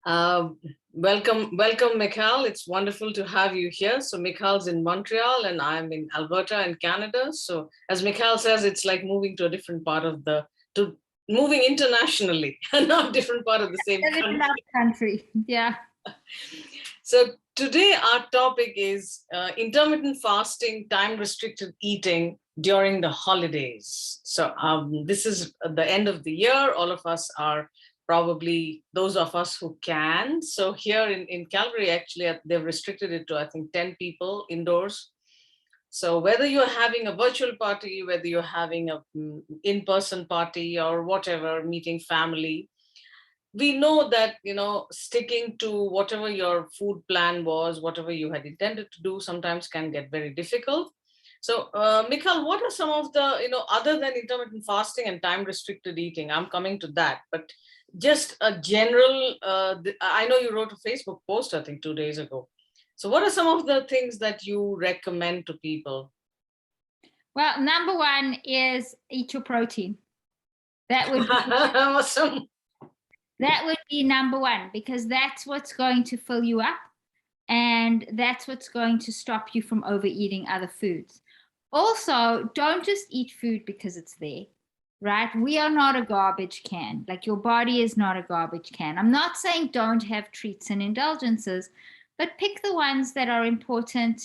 Welcome, Mikhail. It's wonderful to have you here. So Mikhail's in Montreal and I'm in Alberta in Canada. So as Mikhail says, it's like moving to a different part of to moving internationally, not different part of the same Live in country. another country. Yeah. So today our topic is intermittent fasting, time restricted eating during the holidays. So this is the end of the year. All of us are probably those of us who can. So here in Calgary, actually, they've restricted it to, I think, 10 people indoors. So whether you're having a virtual party, whether you're having a in-person party or whatever, meeting family, we know that, sticking to whatever your food plan was, whatever you had intended to do, sometimes can get very difficult. So Mikhail, what are some of the, other than intermittent fasting and time restricted eating, I'm coming to that, but just a general, I know you wrote a Facebook post, I think 2 days ago. So what are some of the things that you recommend to people? Well, number one is eat your protein. That would be, Awesome. that would be number one, because that's what's going to fill you up, and that's what's going to stop you from overeating other foods. Also, don't just eat food because it's there, right? We are not a garbage can. Like, your body is not a garbage can. I'm not saying don't have treats and indulgences, but pick the ones that are important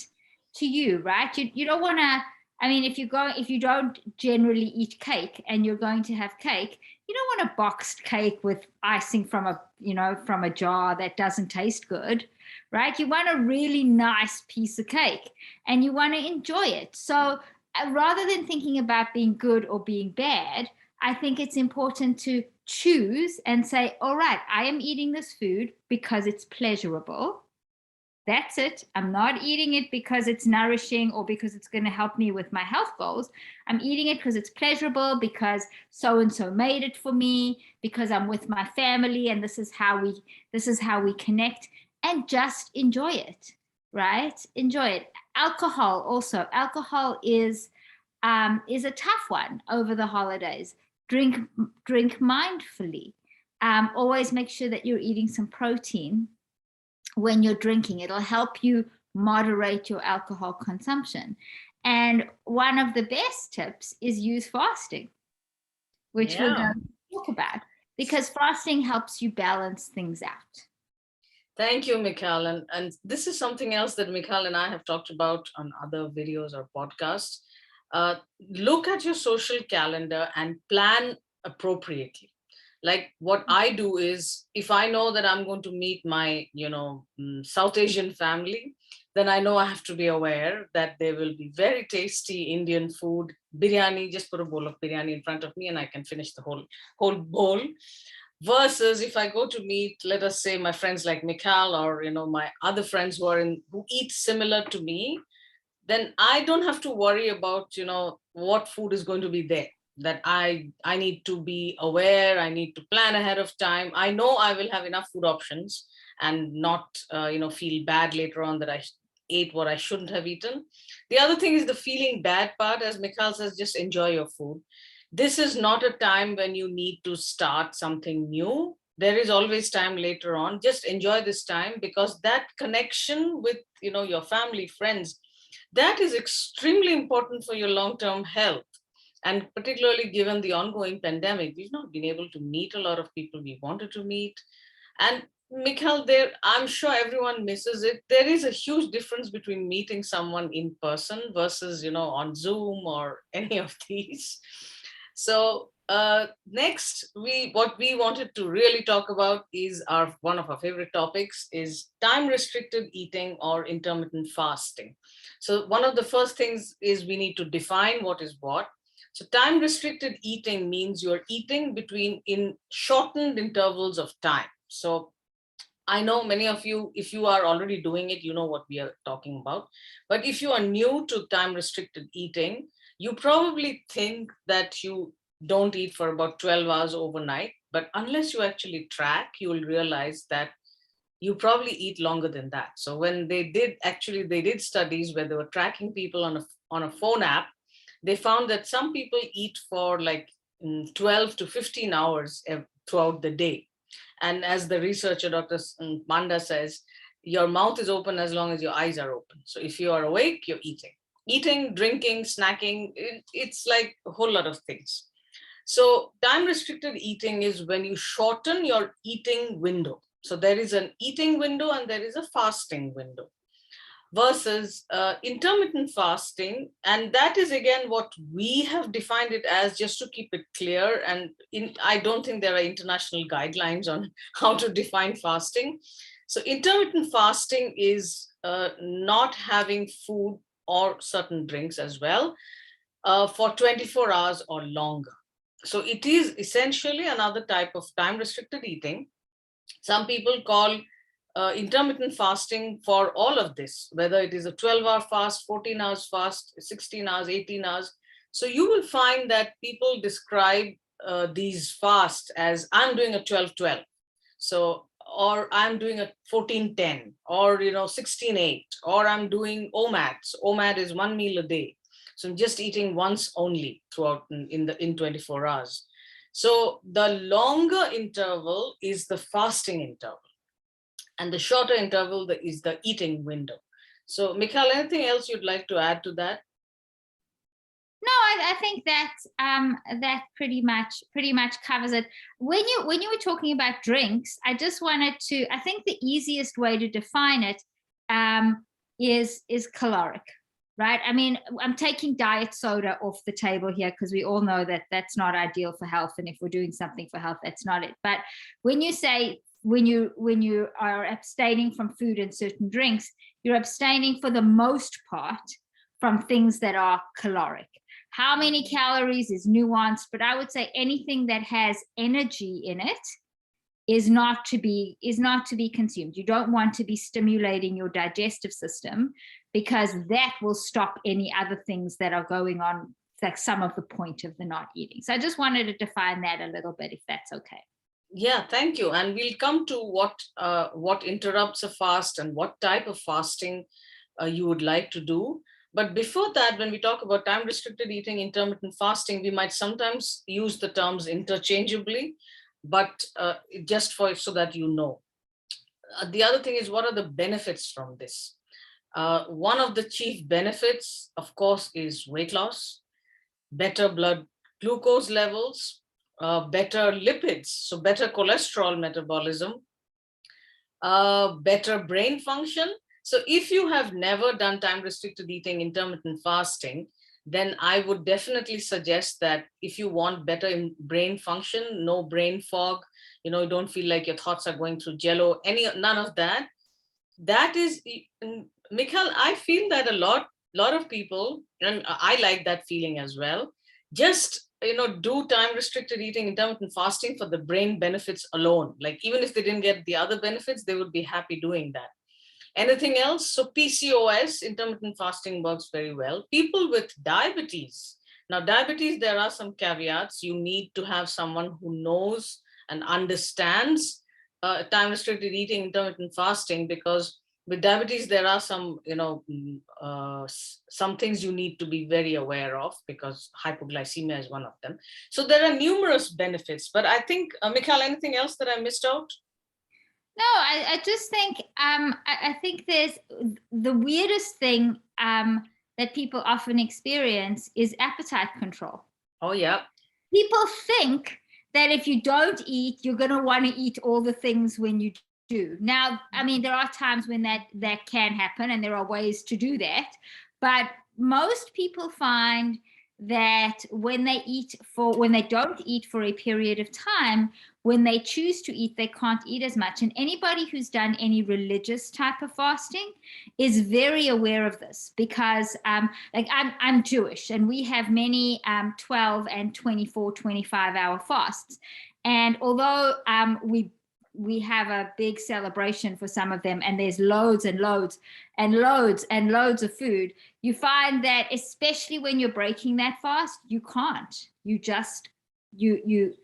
to you, right? You don't want to, I mean, if you don't generally eat cake and you're going to have cake, you don't want a boxed cake with icing from a jar that doesn't taste good, right? You want a really nice piece of cake and you want to enjoy it. So rather than thinking about being good or being bad, I think it's important to choose and say, all right, I am eating this food because it's pleasurable. That's it. I'm not eating it because it's nourishing or because it's going to help me with my health goals. I'm eating it because it's pleasurable, because so and so made it for me, because I'm with my family and this is how we connect, and just enjoy it, right? Enjoy it. Alcohol also. Alcohol is a tough one over the holidays. Drink mindfully. Always make sure that you're eating some protein when you're drinking. It'll help you moderate your alcohol consumption. And one of the best tips is use fasting, which we're going to talk about, because fasting helps you balance things out. Thank you, Mikhail. And this is something else that Mikhail and I have talked about on other videos or podcasts. Look at your social calendar and plan appropriately. Like what I do is, if I know that I'm going to meet my, South Asian family, then I know I have to be aware that there will be very tasty Indian food, biryani. Just put a bowl of biryani in front of me and I can finish the whole bowl. Versus if I go to meet, let us say, my friends like Mikhail, or my other friends who eat similar to me, then I don't have to worry about what food is going to be there. That I need to be aware, I need to plan ahead of time. I know I will have enough food options and not feel bad later on that I ate what I shouldn't have eaten. The other thing is the feeling bad part. As Mikhail says, just enjoy your food. This is not a time when you need to start something new. There is always time later on. Just enjoy this time, because that connection with your family, friends, that is extremely important for your long-term health. And particularly given the ongoing pandemic, we've not been able to meet a lot of people we wanted to meet. And Mikhail, I'm sure everyone misses it. There is a huge difference between meeting someone in person versus, on Zoom or any of these. So next, what we wanted to really talk about is one of our favorite topics is time restricted eating or intermittent fasting. So one of the first things is we need to define what is what. So time restricted eating means you're eating in shortened intervals of time. So I know many of you, if you are already doing it, you know what we are talking about. But if you are new to time restricted eating, you probably think that you don't eat for about 12 hours overnight. But unless you actually track, you will realize that you probably eat longer than that. So when they did studies where they were tracking people on a phone app, they found that some people eat for like 12 to 15 hours throughout the day. And as the researcher, Dr. Panda says, your mouth is open as long as your eyes are open. So if you are awake, you're eating. Eating, drinking, snacking, it's like a whole lot of things. So time restricted eating is when you shorten your eating window. So there is an eating window and there is a fasting window, versus intermittent fasting. And that is again what we have defined it as, just to keep it clear. And I don't think there are international guidelines on how to define fasting. So intermittent fasting is not having food or certain drinks as well for 24 hours or longer. So it is essentially another type of time restricted eating. Some people call intermittent fasting for all of this, whether it is a 12-hour fast, 14 hours fast, 16 hours, 18 hours. So you will find that people describe these fasts as, I'm doing a 12-12. So, or I'm doing a 14-10, or 16-8, or I'm doing OMAD. OMAD is 1 meal a day. So I'm just eating once only throughout in 24 hours. So the longer interval is the fasting interval, and the shorter interval is the eating window. So, Mikhail, anything else you'd like to add to that? No, I think that pretty much covers it. When you were talking about drinks, I just wanted to. I think the easiest way to define it is caloric, right? I mean, I'm taking diet soda off the table here because we all know that that's not ideal for health, and if we're doing something for health, that's not it. But when you say when you are abstaining from food and certain drinks, you're abstaining for the most part from things that are caloric. How many calories is nuanced, but I would say anything that has energy in it is not to be consumed. You don't want to be stimulating your digestive system, because that will stop any other things that are going on. Like some of the point of the not eating. So I just wanted to define that a little bit, if that's okay. Yeah, thank you. And we'll come to what interrupts a fast and what type of fasting you would like to do. But before that, when we talk about time restricted eating, intermittent fasting, we might sometimes use the terms interchangeably, but just so that you know. The other thing is, what are the benefits from this? One of the chief benefits, of course, is weight loss, better blood glucose levels, better lipids, so better cholesterol metabolism, better brain function. So if you have never done time restricted eating, intermittent fasting, then I would definitely suggest that if you want better brain function, no brain fog, you don't feel like your thoughts are going through jello, none of that. That is, Mikhail, I feel that a lot of people, and I like that feeling as well, just do time restricted eating, intermittent fasting for the brain benefits alone. Like, even if they didn't get the other benefits, they would be happy doing that. Anything else? So PCOS, intermittent fasting works very well. People with diabetes. Now, diabetes, there are some caveats. You need to have someone who knows and understands time restricted eating, intermittent fasting, because with diabetes, there are some, some things you need to be very aware of, because hypoglycemia is one of them. So there are numerous benefits, but I think, Mikhail, anything else that I missed out? No, I just think I think there's the weirdest thing that people often experience is appetite control. Oh, yeah. People think that if you don't eat, you're going to want to eat all the things when you do. Now, I mean, there are times when that can happen, and there are ways to do that. But most people find that when they don't eat for a period of time, when they choose to eat, they can't eat as much. And anybody who's done any religious type of fasting is very aware of this, because like I'm Jewish, and we have many 12 and 24, 25-hour fasts. And although we have a big celebration for some of them, and there's loads and loads and loads and loads of food, you find that especially when you're breaking that fast, you can't. You just you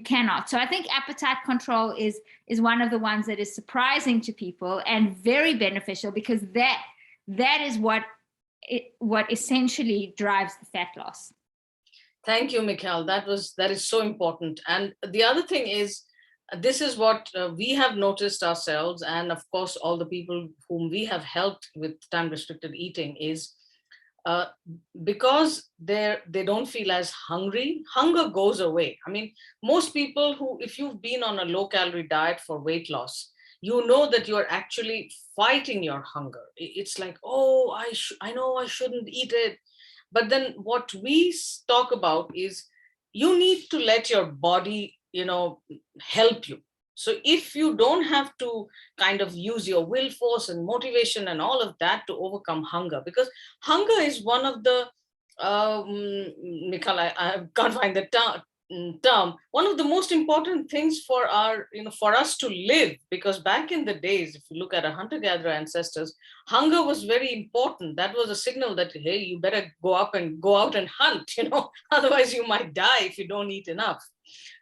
cannot. So I think appetite control is one of the ones that is surprising to people and very beneficial, because that is what essentially drives the fat loss. Thank you, Mikhail. That is so important. And the other thing is, this is what we have noticed ourselves, and of course all the people whom we have helped with time restricted eating, is uh, because they don't feel as hungry, hunger goes away. I mean, most people who, if you've been on a low calorie diet for weight loss, you know that you're actually fighting your hunger. It's like, oh, I know I shouldn't eat it. But then what we talk about is you need to let your body, help you. So if you don't have to kind of use your will force and motivation and all of that to overcome hunger, because hunger is one of the Mikhail, I can't find the term, one of the most important things for for us to live. Because back in the days, if you look at our hunter-gatherer ancestors, hunger was very important. That was a signal that, hey, you better go out and hunt, otherwise you might die if you don't eat enough.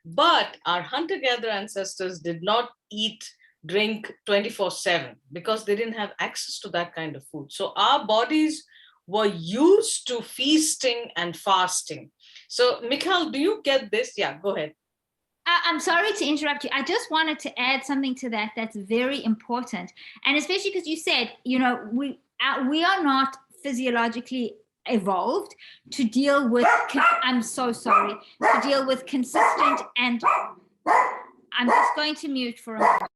But our hunter-gatherer ancestors did not eat, drink 24/7 because they didn't have access to that kind of food. So our bodies were used to feasting and fasting. So, Mikhail, do you get this? Yeah, go ahead. I'm sorry to interrupt you. I just wanted to add something to that that's very important. And especially because you said, we are not physiologically evolved to deal with, I'm so sorry, to deal with consistent and, I'm just going to mute for a moment,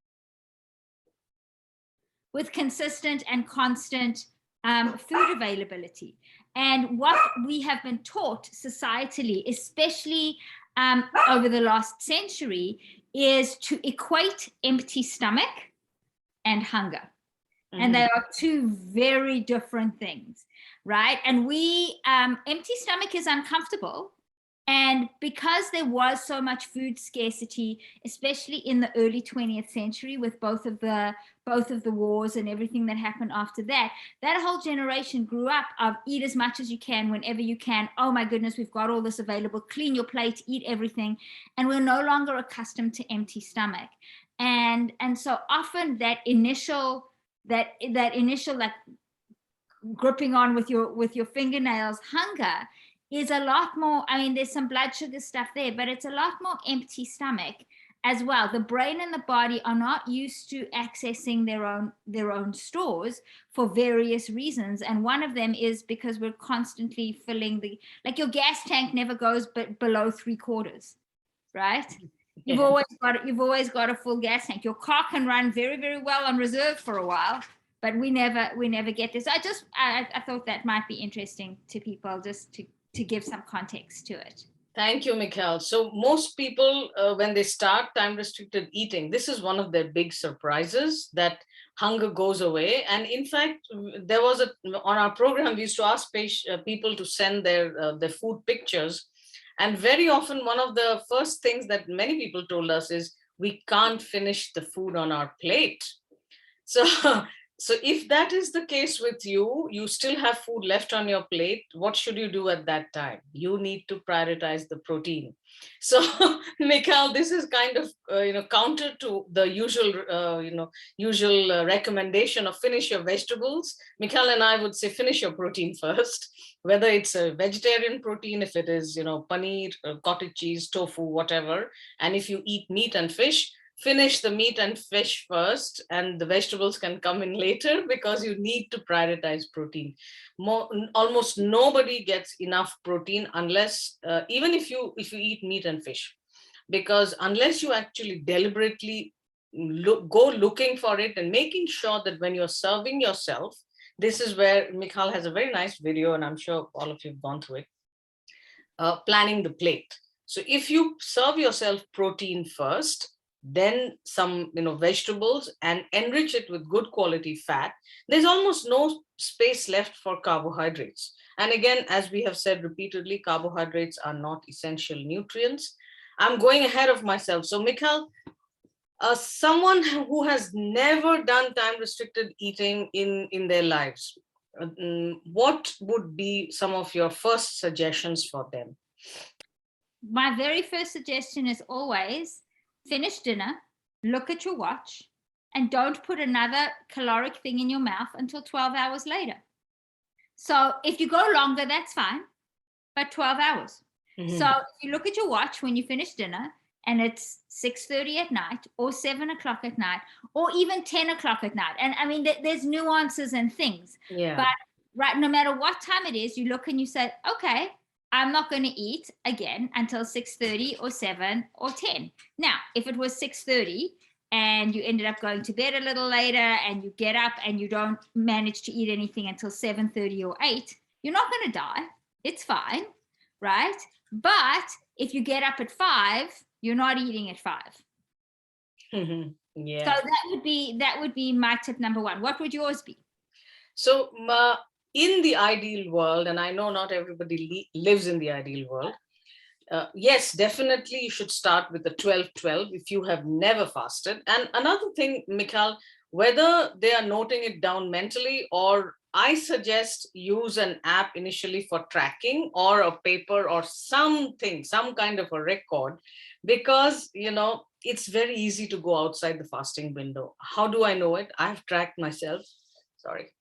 with consistent and constant food availability. And what we have been taught societally, especially over the last century, is to equate empty stomach and hunger. Mm-hmm. And they are two very different things, right? And empty stomach is uncomfortable. And because there was so much food scarcity, especially in the early 20th century, with both of the wars and everything that happened after that, that whole generation grew up of eat as much as you can, whenever you can. Oh my goodness, we've got all this available. Clean your plate, eat everything. And we're no longer accustomed to empty stomach. And so often that initial like gripping on with your fingernails hunger is a lot more. I mean, there's some blood sugar stuff there, but it's a lot more empty stomach as well. The brain and the body are not used to accessing their own stores for various reasons. And one of them is because we're constantly filling like your gas tank never goes below 3/4, right? Yeah. You've always got a full gas tank. Your car can run very, very well on reserve for a while, but we never get this. I thought that might be interesting to people, just to give some context to it. Thank you, Mikhail. So most people, when they start time-restricted eating, this is one of their big surprises, that hunger goes away. And in fact, there was on our program, we used to ask people to send their food pictures. And very often, one of the first things that many people told us is, we can't finish the food on our plate. So if that is the case with you, you still have food left on your plate, what should you do at that time? You need to prioritize the protein. So, Mikhail, this is kind of counter to the usual recommendation of finish your vegetables. Mikhail and I would say finish your protein first, whether it's a vegetarian protein, if it is paneer, cottage cheese, tofu, whatever. And if you eat meat and fish, finish the meat and fish first, and the vegetables can come in later, because you need to prioritize protein. Almost nobody gets enough protein unless, even if you eat meat and fish, because unless you actually deliberately go looking for it and making sure that when you're serving yourself, this is where Mikhail has a very nice video, and I'm sure all of you have gone through it, planning the plate. So if you serve yourself protein first, then some vegetables, and enrich it with good quality fat, there's almost no space left for carbohydrates. And again, as we have said repeatedly, carbohydrates are not essential nutrients. I'm going ahead of myself. So Mikhail, someone who has never done time restricted eating in their lives, what would be some of your first suggestions for them? My very first suggestion is always finish dinner, look at your watch, and don't put another caloric thing in your mouth until 12 hours later. So if you go longer, that's fine, but 12 hours. Mm-hmm. So if you look at your watch when you finish dinner, and it's 6:30 at night or 7 o'clock at night or even 10 o'clock at night. And I mean, there's nuances and things. Yeah. But right, no matter what time it is, you look and you say, okay, I'm not going to eat again until 6:30 or 7 or 10. Now, if it was 6:30 and you ended up going to bed a little later and you get up and you don't manage to eat anything until 7:30 or 8, you're not going to die. It's fine, right? But if you get up at 5, you're not eating at 5. Yeah. So that would be my tip number 1. What would yours be? So in the ideal world, and I know not everybody lives in the ideal world, yes, definitely you should start with the 12-12 if you have never fasted. And another thing, Michal, whether they are noting it down mentally, or I suggest use an app initially for tracking, or a paper or something, some kind of a record, because, it's very easy to go outside the fasting window. How do I know it? I've tracked myself. Sorry.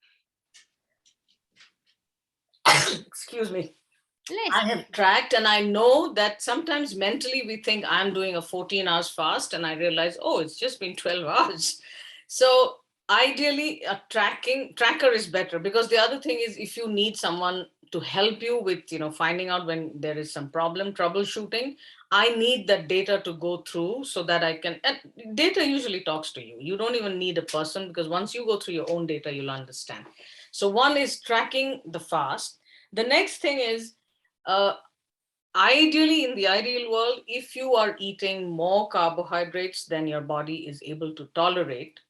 Excuse me. I have tracked, and I know that sometimes mentally we think I'm doing a 14 hours fast, and I realize, oh, it's just been 12 hours. So ideally a tracker is better, because the other thing is, if you need someone to help you with, finding out when there is some problem, troubleshooting, I need that data to go through so that I can, and data usually talks to you. You don't even need a person, because once you go through your own data, you'll understand. So one is tracking the fast. The next thing is, ideally, in the ideal world, if you are eating more carbohydrates than your body is able to tolerate,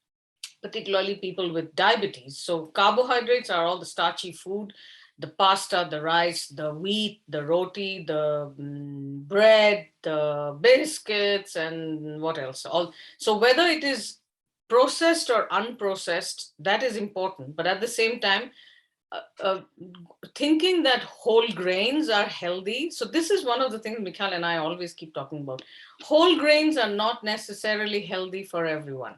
particularly people with diabetes. So carbohydrates are all the starchy food, the pasta, the rice, the wheat, the roti, the bread, the biscuits, and what else? So whether it is processed or unprocessed, that is important. But at the same time, thinking that whole grains are healthy. So this is one of the things Michal and I always keep talking about. Whole grains are not necessarily healthy for everyone.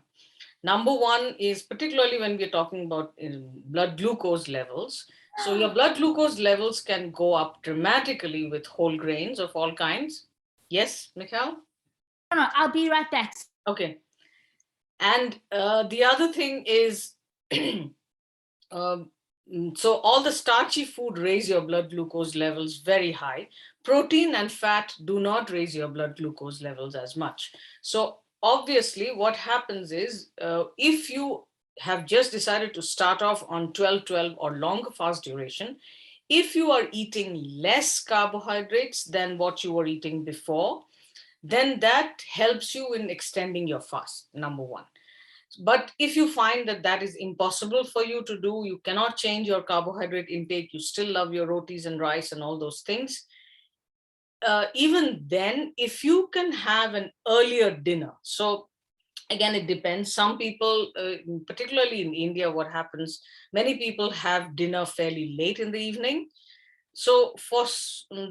Number one is, particularly when we're talking about blood glucose levels. So your blood glucose levels can go up dramatically with whole grains of all kinds. Yes, Michal? No, I'll be right back. Okay. And the other thing is, so all the starchy food raise your blood glucose levels very high. Protein and fat do not raise your blood glucose levels as much. So obviously what happens is, if you have just decided to start off on 12-12 or longer fast duration, if you are eating less carbohydrates than what you were eating before, then that helps you in extending your fast, number one. But if you find that that is impossible for you to do, you cannot change your carbohydrate intake, you still love your rotis and rice and all those things, even then, if you can have an earlier dinner. So again, it depends. Some people, particularly in India, what happens, many people have dinner fairly late in the evening. So for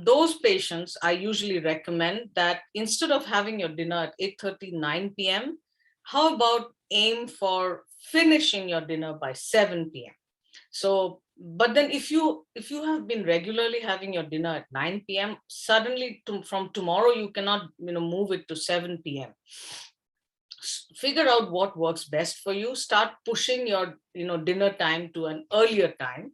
those patients, I usually recommend that instead of having your dinner at 8:30, 9 p.m., how about aim for finishing your dinner by 7 p.m. So, but then if you have been regularly having your dinner at 9 p.m., suddenly from tomorrow you cannot move it to 7 p.m. Figure out what works best for you. Start pushing your dinner time to an earlier time,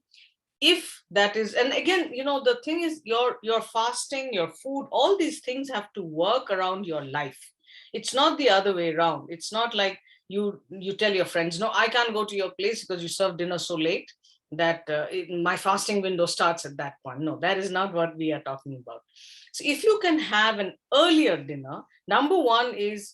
if that is. And again, the thing is, your fasting, your food, all these things have to work around your life. It's not the other way around. It's not like you tell your friends, no, I can't go to your place because you serve dinner so late that my fasting window starts at that point. No, that is not what we are talking about. So if you can have an earlier dinner, number one is,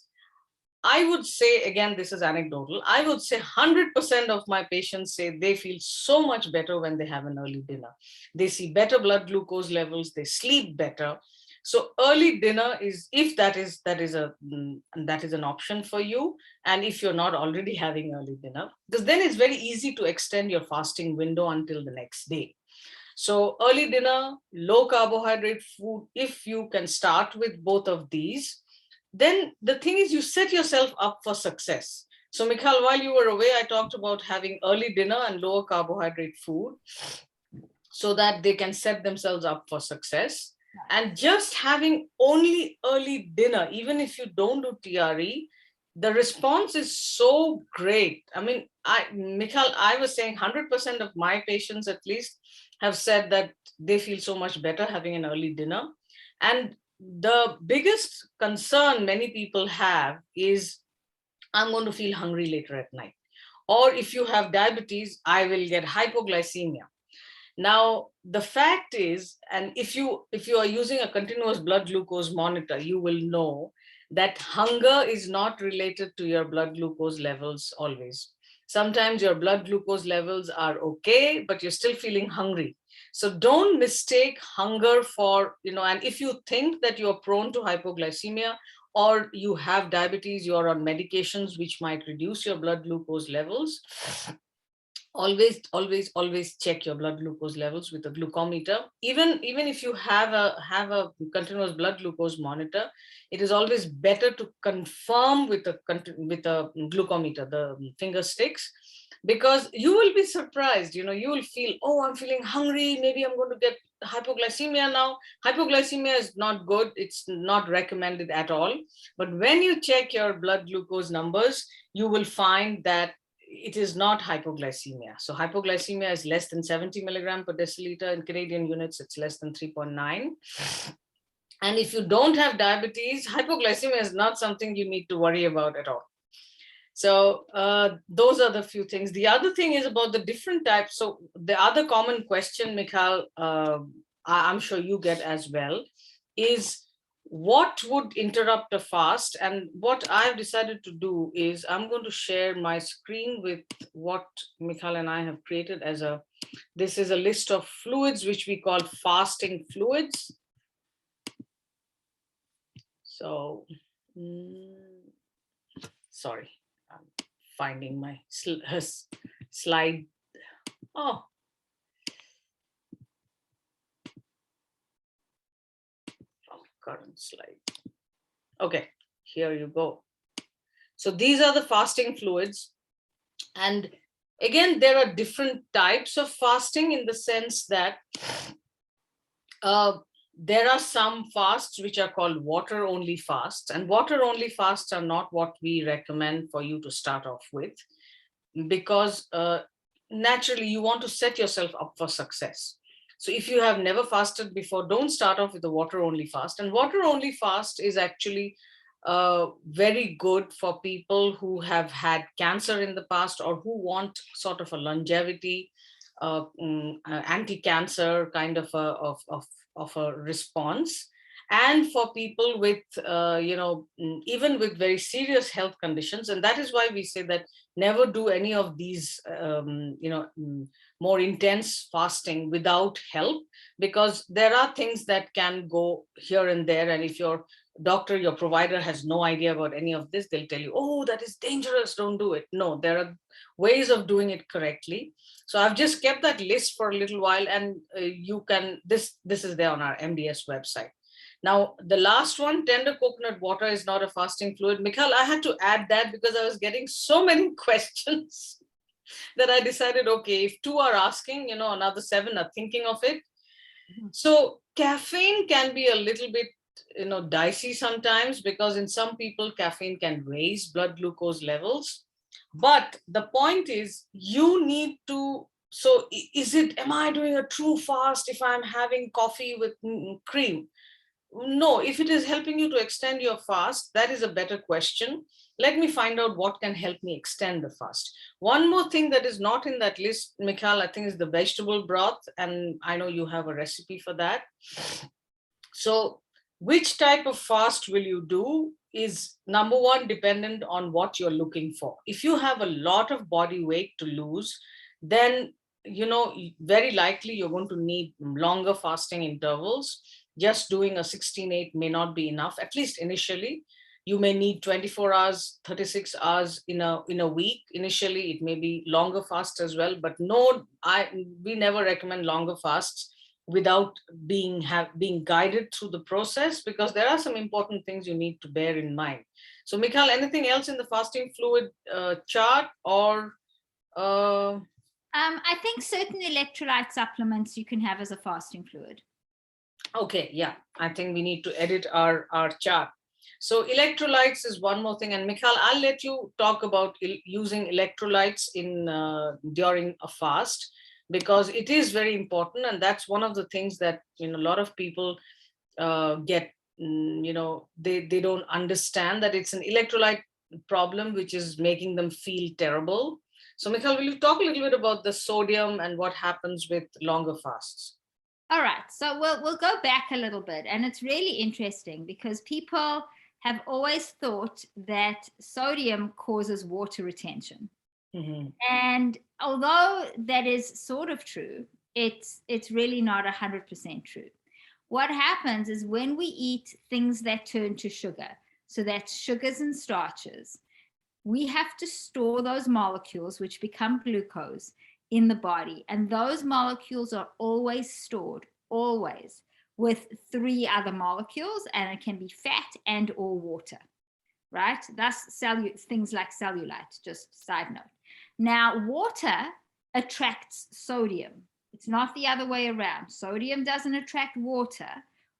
I would say, again, this is anecdotal, I would say 100% of my patients say they feel so much better when they have an early dinner. They see better blood glucose levels, they sleep better. So early dinner is, if that is an option for you, and if you're not already having early dinner, because then it's very easy to extend your fasting window until the next day. So early dinner, low carbohydrate food, if you can start with both of these, then the thing is, you set yourself up for success. So Michal, while you were away, I talked about having early dinner and lower carbohydrate food so that they can set themselves up for success. And just having only early dinner, even if you don't do TRE, the response is so great. I mean, Michal, I was saying 100% of my patients at least have said that they feel so much better having an early dinner. And the biggest concern many people have is, I'm going to feel hungry later at night. Or if you have diabetes, I will get hypoglycemia. Now, the fact is, and if you are using a continuous blood glucose monitor, you will know that hunger is not related to your blood glucose levels always. Sometimes your blood glucose levels are okay, but you're still feeling hungry. So don't mistake hunger for, and if you think that you're prone to hypoglycemia or you have diabetes, you're on medications which might reduce your blood glucose levels, always check your blood glucose levels with a glucometer. Even if you have a continuous blood glucose monitor, it is always better to confirm with a glucometer, the finger sticks, because you will be surprised. You will feel, oh, I'm feeling hungry, maybe I'm going to get hypoglycemia now. Hypoglycemia is not good, it's not recommended at all. But when you check your blood glucose numbers, you will find that it is not hypoglycemia. So hypoglycemia is less than 70 milligram per deciliter. In Canadian units, it's less than 3.9. And if you don't have diabetes, hypoglycemia is not something you need to worry about at all. So those are the few things. The other thing is about the different types. So the other common question, Michal, I'm sure you get as well, is what would interrupt a fast? And what I've decided to do is I'm going to share my screen with what Michal and I have created this is a list of fluids which we call fasting fluids. So, sorry, I'm finding my slide. Oh, current slide. Okay, here you go. So these are the fasting fluids. And again, there are different types of fasting in the sense that there are some fasts which are called water only fasts, and water only fasts are not what we recommend for you to start off with, because naturally you want to set yourself up for success. So if you have never fasted before, don't start off with a water only fast. And water only fast is actually very good for people who have had cancer in the past or who want sort of a longevity, anti-cancer kind of a response. And for people with, even with very serious health conditions. And that is why we say that never do any of these, more intense fasting without help, because there are things that can go here and there. And if your doctor, your provider has no idea about any of this, they'll tell you, oh, that is dangerous, don't do it. No, there are ways of doing it correctly. So I've just kept that list for a little while, and you can, this is there on our MDS website. Now, the last one, tender coconut water, is not a fasting fluid. Michal, I had to add that because I was getting so many questions that I decided, okay, if 2 are asking, another 7 are thinking of it. So caffeine can be a little bit, dicey sometimes, because in some people, caffeine can raise blood glucose levels. But the point is, you need to, so am I doing a true fast if I'm having coffee with cream? No, if it is helping you to extend your fast, that is a better question. Let me find out what can help me extend the fast. One more thing that is not in that list, Michal, I think, is the vegetable broth. And I know you have a recipe for that. So which type of fast will you do is, number one, dependent on what you're looking for. If you have a lot of body weight to lose, then, very likely you're going to need longer fasting intervals. Just doing a 16-8 may not be enough, at least initially. You may need 24 hours, 36 hours in a week. Initially, it may be longer fasts as well, but we never recommend longer fasts without being guided through the process, because there are some important things you need to bear in mind. So, Michal, anything else in the fasting fluid chart, or? I think certain electrolyte supplements you can have as a fasting fluid. Okay, yeah, I think we need to edit our chart. So electrolytes is one more thing, and Michal, I'll let you talk about using electrolytes in during a fast, because it is very important, and that's one of the things that a lot of people get. They don't understand that it's an electrolyte problem which is making them feel terrible. So Michal, will you talk a little bit about the sodium and what happens with longer fasts? All right, so we'll go back a little bit, and it's really interesting because people have always thought that sodium causes water retention. Mm-hmm. And although that is sort of true, it's really not 100% true. What happens is when we eat things that turn to sugar, so that's sugars and starches, we have to store those molecules, which become glucose, in the body. And those molecules are always stored, always, with three other molecules, and it can be fat and or water, right? That's things like cellulite, just side note. Now, water attracts sodium. It's not the other way around. Sodium doesn't attract water.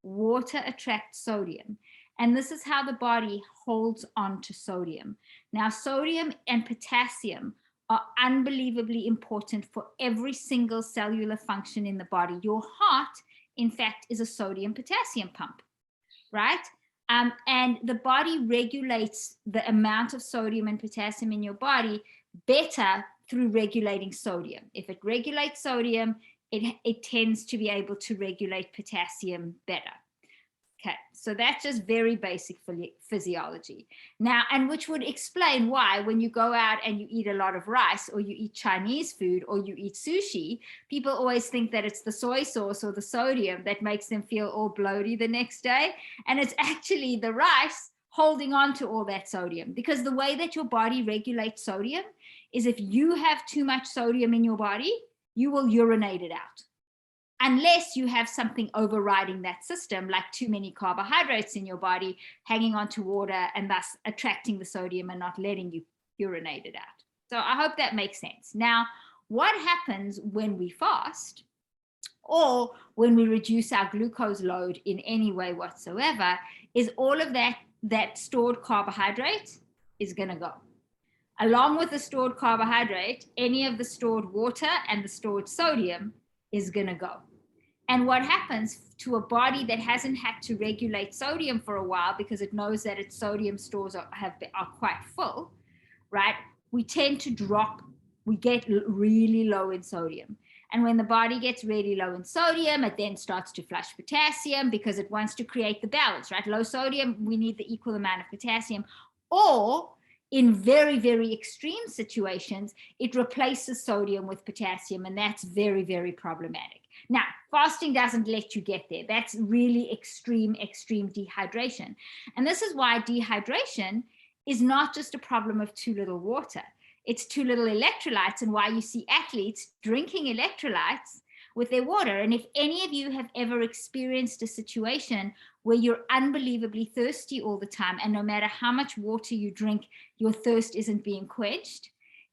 Water attracts sodium. And this is how the body holds on to sodium. Now, sodium and potassium are unbelievably important for every single cellular function in the body. Your heart, in fact, is a sodium potassium pump, right? And the body regulates the amount of sodium and potassium in your body better through regulating sodium. If it regulates sodium, it tends to be able to regulate potassium better. Okay, so that's just very basic physiology. Now, and which would explain why when you go out and you eat a lot of rice or you eat Chinese food or you eat sushi, people always think that it's the soy sauce or the sodium that makes them feel all bloaty the next day. And it's actually the rice holding on to all that sodium, because the way that your body regulates sodium is if you have too much sodium in your body, you will urinate it out. Unless you have something overriding that system, like too many carbohydrates in your body hanging on to water and thus attracting the sodium and not letting you urinate it out. So I hope that makes sense. Now, what happens when we fast or when we reduce our glucose load in any way whatsoever is all of that stored carbohydrate is going to go. Along with the stored carbohydrate, any of the stored water and the stored sodium is going to go. And what happens to a body that hasn't had to regulate sodium for a while because it knows that its sodium stores are quite full, right? We tend to drop, we get really low in sodium. And when the body gets really low in sodium, it then starts to flush potassium because it wants to create the balance, right? Low sodium, we need the equal amount of potassium. Or in very, very extreme situations, it replaces sodium with potassium, and that's very, very problematic. Now, fasting doesn't let you get there. That's really extreme dehydration. And this is why dehydration is not just a problem of too little water. It's too little electrolytes, and why you see athletes drinking electrolytes with their water. And if any of you have ever experienced a situation where you're unbelievably thirsty all the time, and no matter how much water you drink, your thirst isn't being quenched,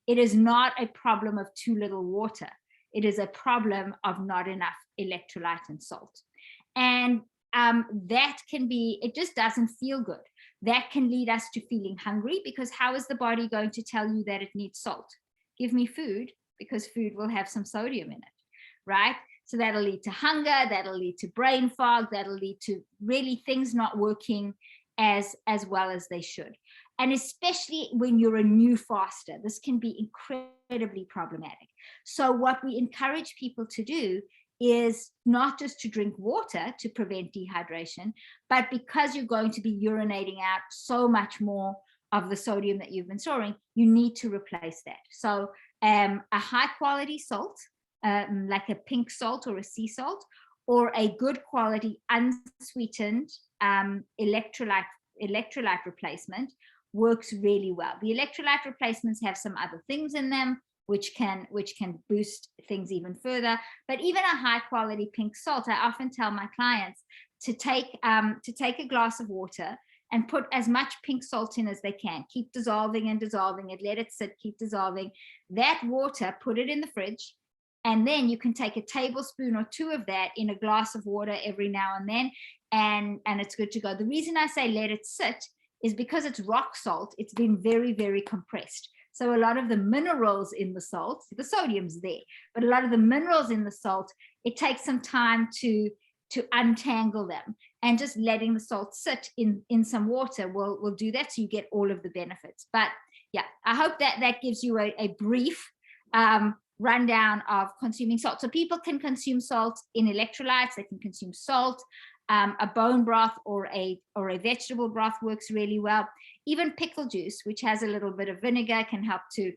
it is not a problem of too little water. It is a problem of not enough electrolyte and salt. And that can be, it just doesn't feel good. That can lead us to feeling hungry, because how is the body going to tell you that it needs salt? Give me food, because food will have some sodium in it, right? So that'll lead to hunger, that'll lead to brain fog, that'll lead to really things not working as well as they should. And especially when you're a new faster, this can be incredibly problematic. So what we encourage people to do is not just to drink water to prevent dehydration, but because you're going to be urinating out so much more of the sodium that you've been storing, you need to replace that. So a high quality salt, like a pink salt or a sea salt, or a good quality unsweetened electrolyte replacement works really well. The electrolyte replacements have some other things in them which can boost things even further. But even a high quality pink salt, I often tell my clients to take a glass of water and put as much pink salt in as they can. Keep dissolving and dissolving it, let it sit, keep dissolving. That water, put it in the fridge, And then you can take a tablespoon or two of that in a glass of water every now and then, and it's good to go. The reason I say let it sit is because it's rock salt. It's been very, very compressed. So a lot of the minerals in the salt, the sodium's there, but a lot of the minerals in the salt, it takes some time to untangle them, and just letting the salt sit in some water will do that, so you get all of the benefits. But yeah, I hope that gives you a brief rundown of consuming salt. So people can consume salt in electrolytes, they can consume salt. A bone broth or a vegetable broth works really well. Even pickle juice, which has a little bit of vinegar, can help to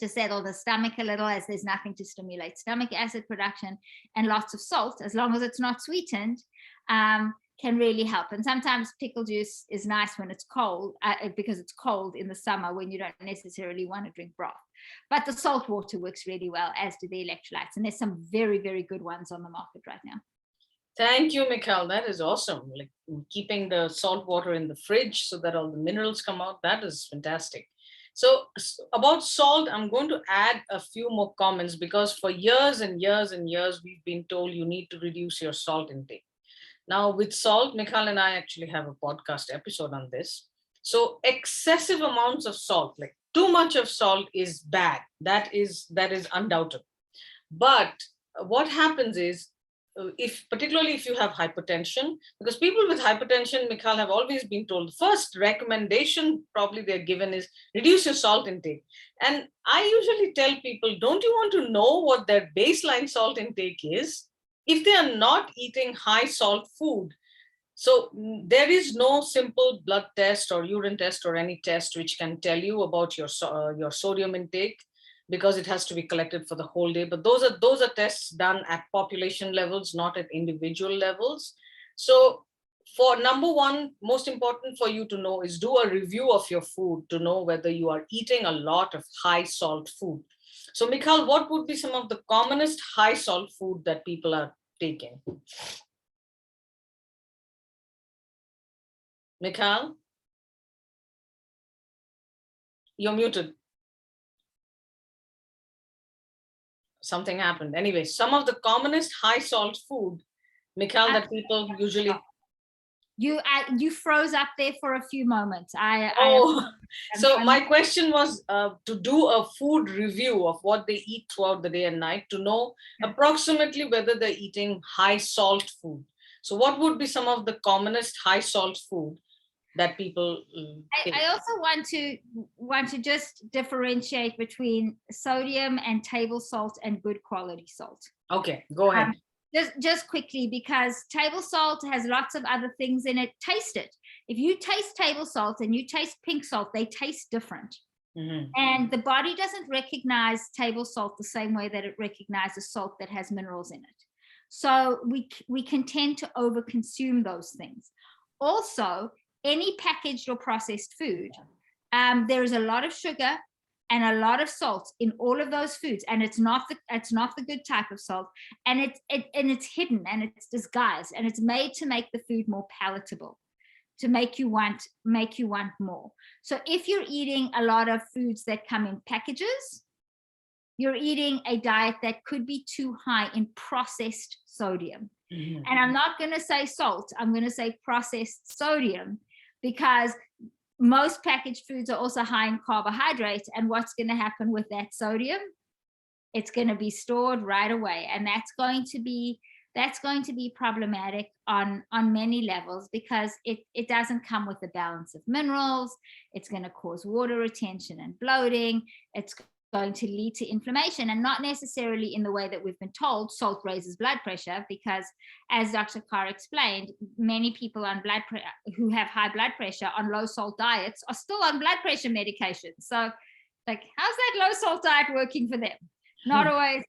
settle the stomach a little, as there's nothing to stimulate stomach acid production. And lots of salt, as long as it's not sweetened, can really help. And sometimes pickle juice is nice when it's cold, because it's cold in the summer when you don't necessarily want to drink broth. But the salt water works really well, as do the electrolytes. And there's some very, very good ones on the market right now. Thank you, Mikhail. That is awesome. Like keeping the salt water in the fridge so that all the minerals come out. That is fantastic. So about salt, I'm going to add a few more comments, because for years and years and years, we've been told you need to reduce your salt intake. Now with salt, Mikhail and I actually have a podcast episode on this. So excessive amounts of salt, like too much of salt, is bad. That is undoubted. But what happens is, particularly if you have hypertension, because people with hypertension, Mikhail, have always been told the first recommendation probably they're given is reduce your salt intake. And I usually tell people, don't you want to know what their baseline salt intake is if they are not eating high salt food? So there is no simple blood test or urine test or any test which can tell you about your sodium intake, because it has to be collected for the whole day. But those are tests done at population levels, not at individual levels. So for number one, most important for you to know is do a review of your food to know whether you are eating a lot of high salt food. So Mikhail, what would be some of the commonest high salt food that people are taking? Mikhail, you're muted. Something happened. Anyway, some of the commonest high salt food, Mikhail, that people usually... You froze up there for a few moments. So my question was to do a food review of what they eat throughout the day and night to know approximately whether they're eating high salt food. So what would be some of the commonest high salt food that people I also want to just differentiate between sodium and table salt and good quality salt. Okay, go ahead. Just quickly, because table salt has lots of other things in it. Taste it. If you taste table salt and you taste pink salt, they taste different. Mm-hmm. And the body doesn't recognize table salt the same way that it recognizes salt that has minerals in it. So we can tend to overconsume those things. Also, any packaged or processed food, there is a lot of sugar and a lot of salt in all of those foods, and it's not the good type of salt, and it's hidden and it's disguised, and it's made to make the food more palatable, to make you want more. So if you're eating a lot of foods that come in packages, you're eating a diet that could be too high in processed sodium. Mm-hmm. And I'm not going to say salt, I'm going to say processed sodium, because most packaged foods are also high in carbohydrates. And what's going to happen with that sodium? It's going to be stored right away. And that's going to be problematic on many levels, because it doesn't come with a balance of minerals. It's going to cause water retention and bloating. It's going to lead to inflammation, and not necessarily in the way that we've been told salt raises blood pressure, because as Dr. Carr explained, many people on who have high blood pressure on low salt diets are still on blood pressure medication. So like, how's that low salt diet working for them? Not always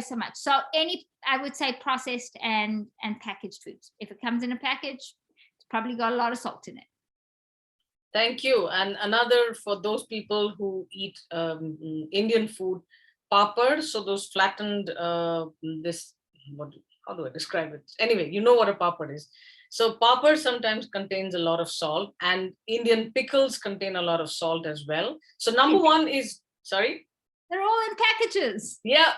so much. So I would say processed and packaged foods. If it comes in a package, it's probably got a lot of salt in it. Thank you. And another, for those people who eat Indian food, papad, so those flattened, how do I describe it? Anyway, you know what a papad is. So papad sometimes contains a lot of salt, and Indian pickles contain a lot of salt as well. So number one is, sorry? They're all in packages. Yeah.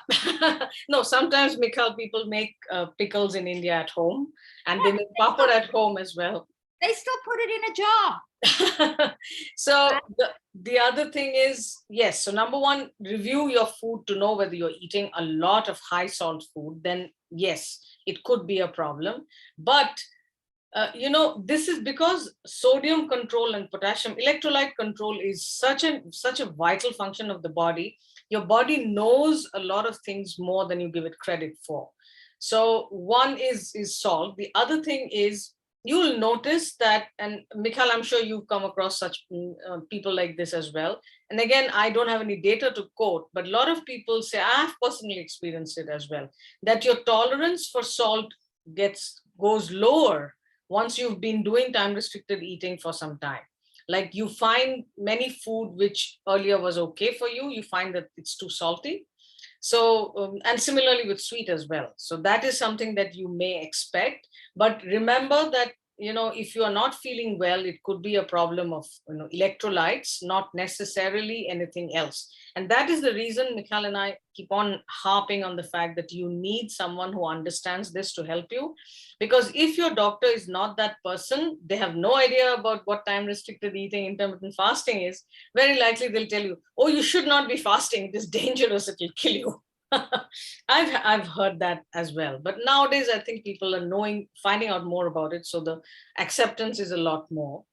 No, sometimes, Mikhail, people make pickles in India at home, and they make papad at home as well. They still put it in a jar. So the other thing is, yes, so number one, review your food to know whether you're eating a lot of high salt food. Then yes, it could be a problem. But this is because sodium control and potassium electrolyte control is such a vital function of the body. Your body knows a lot of things more than you give it credit for. So one is salt. The other thing is, you'll notice that, and Mikhail, I'm sure you've come across such people like this as well. And again, I don't have any data to quote, but a lot of people say, I've personally experienced it as well, that your tolerance for salt goes lower once you've been doing time restricted eating for some time. Like, you find many food which earlier was okay for you, you find that it's too salty. So, and similarly with sweet as well. So that is something that you may expect. But remember that, if you are not feeling well, it could be a problem of, electrolytes, not necessarily anything else. And that is the reason Mikhail and I keep on harping on the fact that you need someone who understands this to help you. Because if your doctor is not that person, they have no idea about what time restricted eating, intermittent fasting is, very likely they'll tell you, oh, you should not be fasting, it is dangerous, it will kill you. I've heard that as well. But nowadays, I think people are finding out more about it. So the acceptance is a lot more.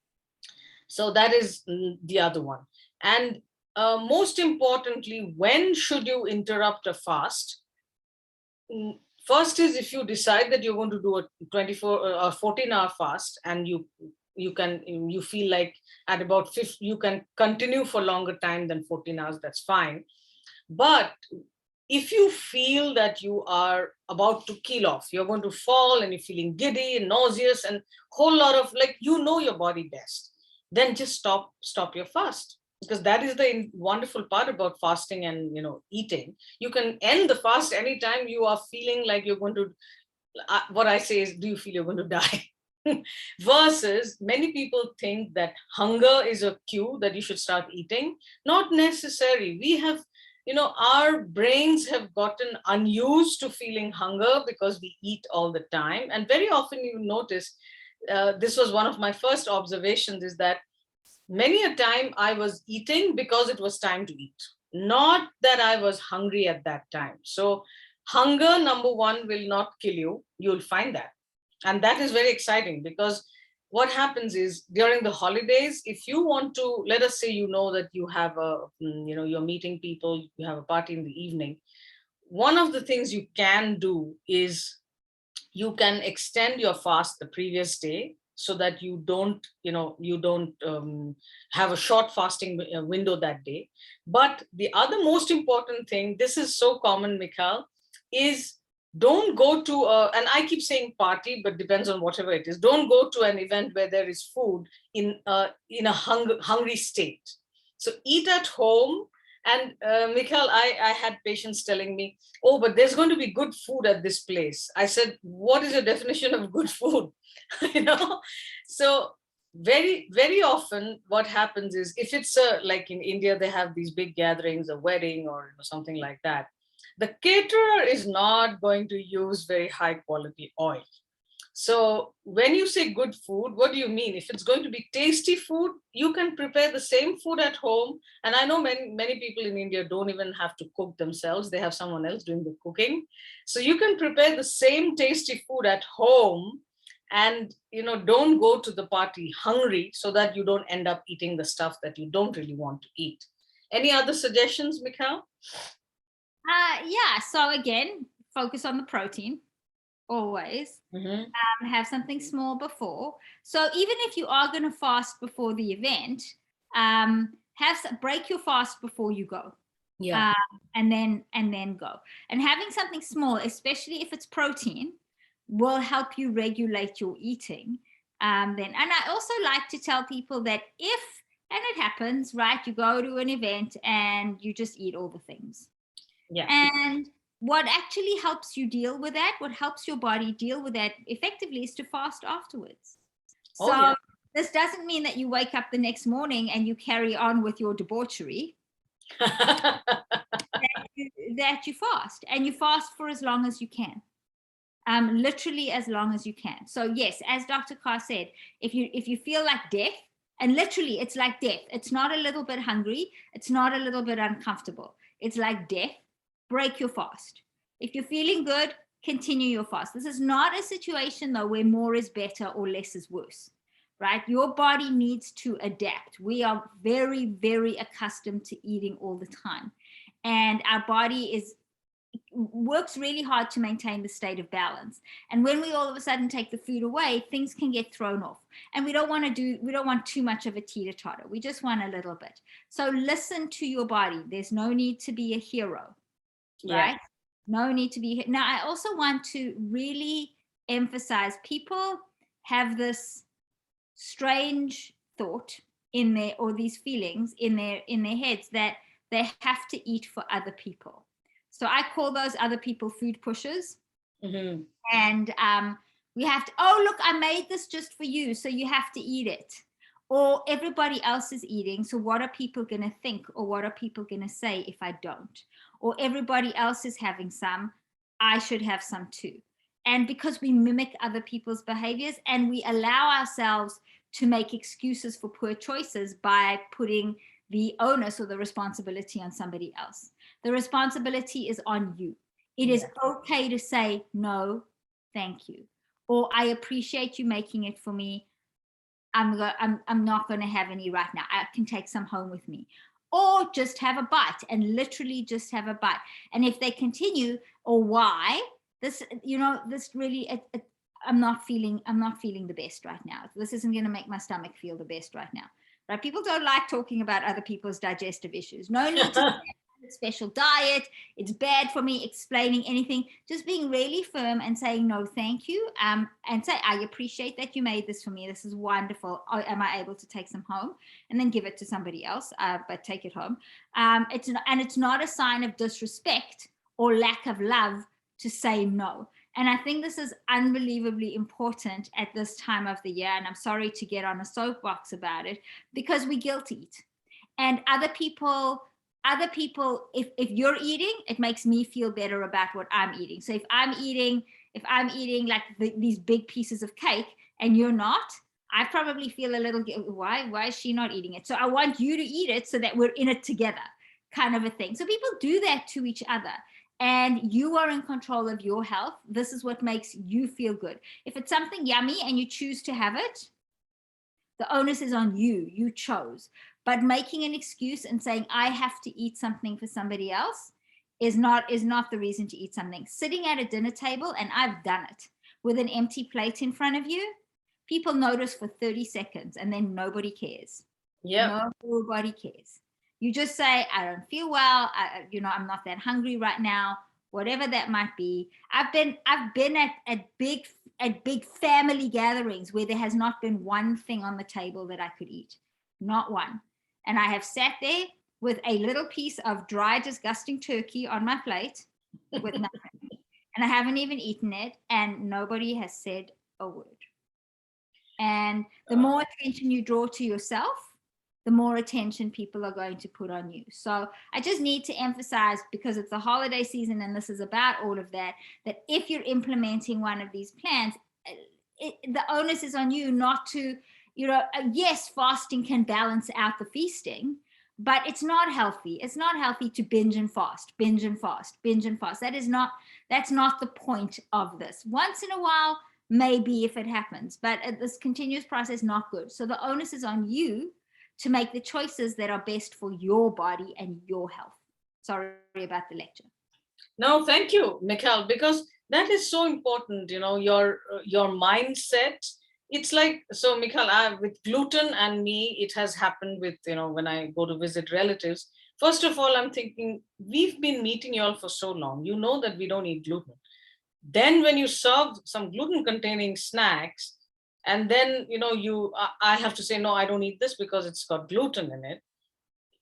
So that is the other one. And most importantly, when should you interrupt a fast? First is, if you decide that you're going to do a 24 or 14-hour fast, and you feel like at about 50, you can continue for longer time than 14 hours, that's fine. But if you feel that you are about to keel off, you're going to fall, and you're feeling giddy and nauseous and whole lot of, like, your body best, then just stop your fast. Because that is the wonderful part about fasting and eating. You can end the fast anytime you are feeling like you're going to, what I say is, do you feel you're going to die? Versus, many people think that hunger is a cue that you should start eating. Not necessary. We have, our brains have gotten unused to feeling hunger because we eat all the time. And very often you notice, this was one of my first observations, is that many a time I was eating because it was time to eat, not that I was hungry at that time. So hunger, number one, will not kill you. You'll find that. And that is very exciting, because what happens is, during the holidays, if you want to, let us say, that you have you're meeting people, you have a party in the evening, one of the things you can do is, you can extend your fast the previous day, so that you don't have a short fasting window that day. But the other most important thing, this is so common, Mikhail, is, don't go to and I keep saying party, but depends on whatever it is. Don't go to an event where there is food in a hungry state. So eat at home. And Mikhail, I had patients telling me, oh, but there's going to be good food at this place. I said, what is your definition of good food? So very, very often what happens is, if it's like in India, they have these big gatherings, a wedding or something like that, the caterer is not going to use very high quality oil. So when you say good food, what do you mean? If it's going to be tasty food, you can prepare the same food at home. And I know many people in India don't even have to cook themselves. They have someone else doing the cooking. So you can prepare the same tasty food at home, and don't go to the party hungry, so that you don't end up eating the stuff that you don't really want to eat. Any other suggestions, Mikhail? Yeah. So again, focus on the protein always. Have something small before. So even if you are going to fast before the event, break your fast before you go. Yeah. And then go. And having something small, especially if it's protein, will help you regulate your eating. And I also like to tell people that and it happens, right? You go to an event and you just eat all the things. Yeah. And what actually helps you deal with that, what helps your body deal with that effectively, is to fast afterwards. So this doesn't mean that you wake up the next morning and you carry on with your debauchery. you fast, and you fast for as long as you can. Literally as long as you can. So yes, as Dr. Carr said, if you feel like death, and literally it's like death, it's not a little bit hungry, it's not a little bit uncomfortable, it's like death, break your fast. If you're feeling good, continue your fast. This is not a situation though where more is better or less is worse, right? Your body needs to adapt. We are very, very accustomed to eating all the time, and our body works really hard to maintain the state of balance. And when we all of a sudden take the food away, things can get thrown off. And we don't want too much of a teeter-totter. We just want a little bit. So listen to your body. There's no need to be a hero, right? Yeah. No need to be. Now, I also want to really emphasize, people have this strange thought in their, or these feelings in their heads, that they have to eat for other people. So I call those other people food pushers. Mm-hmm. And we have to, oh, look, I made this just for you, so you have to eat it. Or everybody else is eating, so what are people going to think? Or what are people going to say if I don't? Or everybody else is having some, I should have some too. And because we mimic other people's behaviors, and we allow ourselves to make excuses for poor choices by putting the onus or the responsibility on somebody else. The responsibility is on you. It is okay to say, no, thank you. Or I appreciate you making it for me. I'm not going to have any right now. I can take some home with me. Or just have a bite, and literally just have a bite. And if they continue, or why, this really, I'm not feeling the best right now. This isn't going to make my stomach feel the best right now. Right? People don't like talking about other people's digestive issues. No need to special diet, it's bad for me, explaining anything. Just being really firm and saying no thank you, and say, I appreciate that you made this for me, this is wonderful, am I able to take some home? And then give it to somebody else, but take it home. It's not a sign of disrespect or lack of love to say no. And I think this is unbelievably important at this time of the year, and I'm sorry to get on a soapbox about it, because we guilt eat. And other people, if you're eating, it makes me feel better about what I'm eating. So if I'm eating like these big pieces of cake and you're not, I probably feel a little, why is she not eating it? So I want you to eat it so that we're in it together, kind of a thing. So people do that to each other, and you are in control of your health. This is what makes you feel good. If it's something yummy and you choose to have it, the onus is on you. You chose. But making an excuse and saying, I have to eat something for somebody else is not the reason to eat something. Sitting at a dinner table, and I've done it, with an empty plate in front of you, people notice for 30 seconds and then nobody cares. Yeah. Nobody cares. You just say, I don't feel well. I'm not that hungry right now, whatever that might be. I've been at big family gatherings where there has not been one thing on the table that I could eat. Not one. And I have sat there with a little piece of dry, disgusting turkey on my plate with nothing. And I haven't even eaten it, and nobody has said a word. And the more attention you draw to yourself, the more attention people are going to put on you. So I just need to emphasize, because it's the holiday season and this is about all of that, that if you're implementing one of these plans, the onus is on you not to, yes, fasting can balance out the feasting, but it's not healthy. It's not healthy to binge and fast. That's not the point of this. Once in a while, maybe, if it happens, but this continuous process, not good. So the onus is on you to make the choices that are best for your body and your health. Sorry about the lecture. No, thank you, Mikhail, because that is so important, your mindset. It's like, so Mikhail, with gluten and me, it has happened with, when I go to visit relatives. First of all, I'm thinking, we've been meeting you all for so long. You know that we don't eat gluten. Then when you serve some gluten containing snacks, and then, I have to say, no, I don't eat this because it's got gluten in it.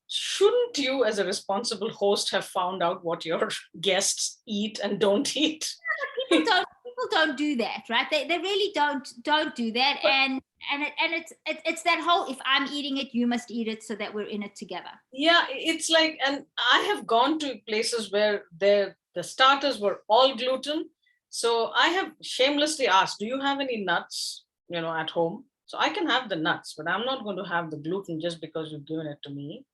Shouldn't you, as a responsible host, have found out what your guests eat and don't eat? People don't do that, right? They really don't do that. it's that whole, if I'm eating it, you must eat it, so that we're in it together. Yeah, it's like, and I have gone to places where the starters were all gluten. So I have shamelessly asked, do you have any nuts, at home? So I can have the nuts, but I'm not going to have the gluten just because you've given it to me.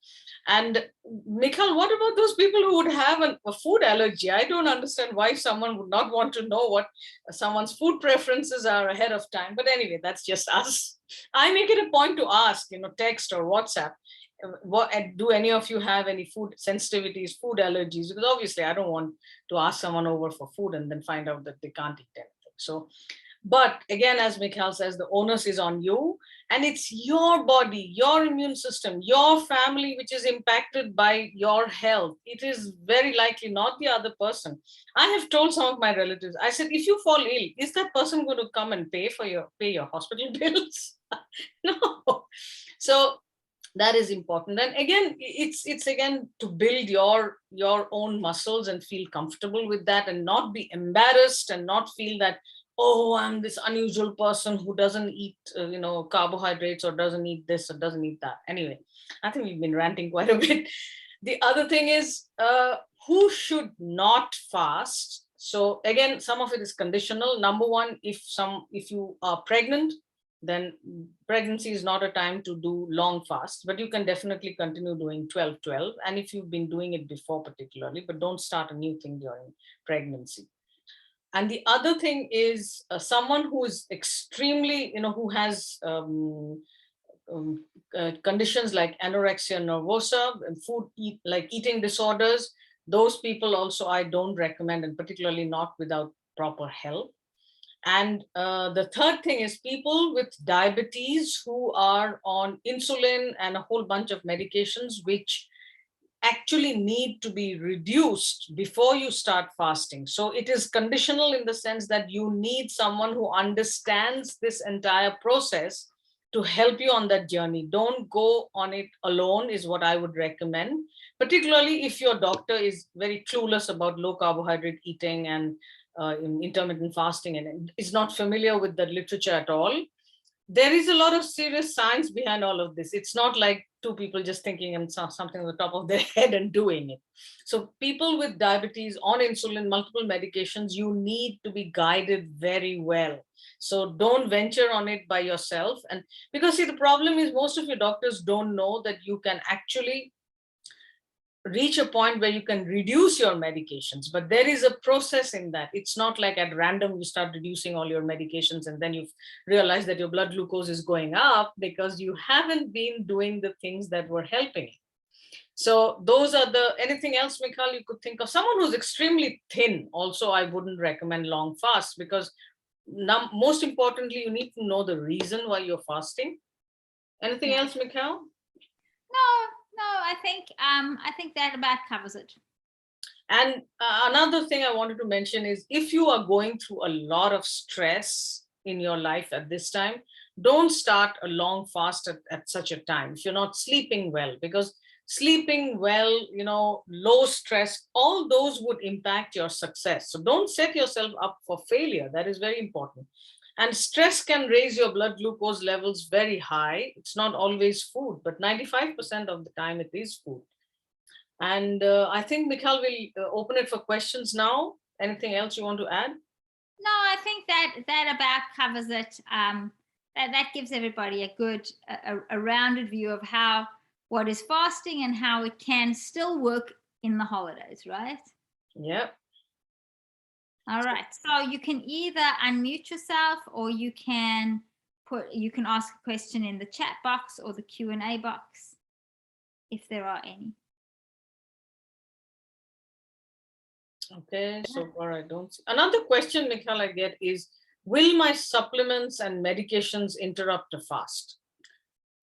And Mikhal, what about those people who would have a food allergy? I don't understand why someone would not want to know what someone's food preferences are ahead of time. But anyway, that's just us. I make it a point to ask, text or WhatsApp, what do any of you have any food sensitivities, food allergies? Because obviously I don't want to ask someone over for food and then find out that they can't eat anything. So, but again, as Mikhail says, the onus is on you, and it's your body, your immune system, your family, which is impacted by your health. It is very likely not the other person. I have told some of my relatives, I said, if you fall ill, is that person going to come and pay your hospital bills? No. So that is important. And again, it's again to build your own muscles and feel comfortable with that, and not be embarrassed, and not feel that, oh, I'm this unusual person who doesn't eat carbohydrates, or doesn't eat this, or doesn't eat that. Anyway, I think we've been ranting quite a bit. The other thing is, who should not fast? So again, some of it is conditional. Number one, if you are pregnant, then pregnancy is not a time to do long fasts, but you can definitely continue doing 12-12. And if you've been doing it before particularly, but don't start a new thing during pregnancy. And the other thing is, someone who is extremely, who has conditions like anorexia nervosa and like eating disorders, those people also I don't recommend, and particularly not without proper help. And the third thing is people with diabetes who are on insulin and a whole bunch of medications, which actually need to be reduced before you start fasting. So it is conditional in the sense that you need someone who understands this entire process to help you on that journey. Don't go on it alone, is what I would recommend, particularly if your doctor is very clueless about low carbohydrate eating and intermittent fasting, and is not familiar with the literature at all. There is a lot of serious science behind all of this. It's not like two people just thinking and something on the top of their head and doing it. So people with diabetes on insulin, multiple medications, you need to be guided very well. So don't venture on it by yourself. And because see, the problem is most of your doctors don't know that you can actually reach a point where you can reduce your medications, but there is a process in that. It's not like at random you start reducing all your medications and then you realize that your blood glucose is going up because you haven't been doing the things that were helping it. So those are anything else, Mikhal, you could think of? Someone who's extremely thin, also I wouldn't recommend long fasts, because most importantly, you need to know the reason why you're fasting. Anything else, Mikhal? No, I think that about covers it. And another thing I wanted to mention is, if you are going through a lot of stress in your life at this time, don't start a long fast at such a time if you're not sleeping well, because sleeping well, low stress, all those would impact your success. So don't set yourself up for failure. That is very important. And stress can raise your blood glucose levels very high. It's not always food, but 95% of the time it is food. And I think Mikhal will open it for questions now. Anything else you want to add? No, I think that about covers it. That gives everybody a good, a rounded view of what is fasting and how it can still work in the holidays, right? Yeah. All right. So you can either unmute yourself, or you can ask a question in the chat box or the Q&A box, if there are any. Okay, so far I don't see. Another question, Mikhal, I get is, will my supplements and medications interrupt a fast?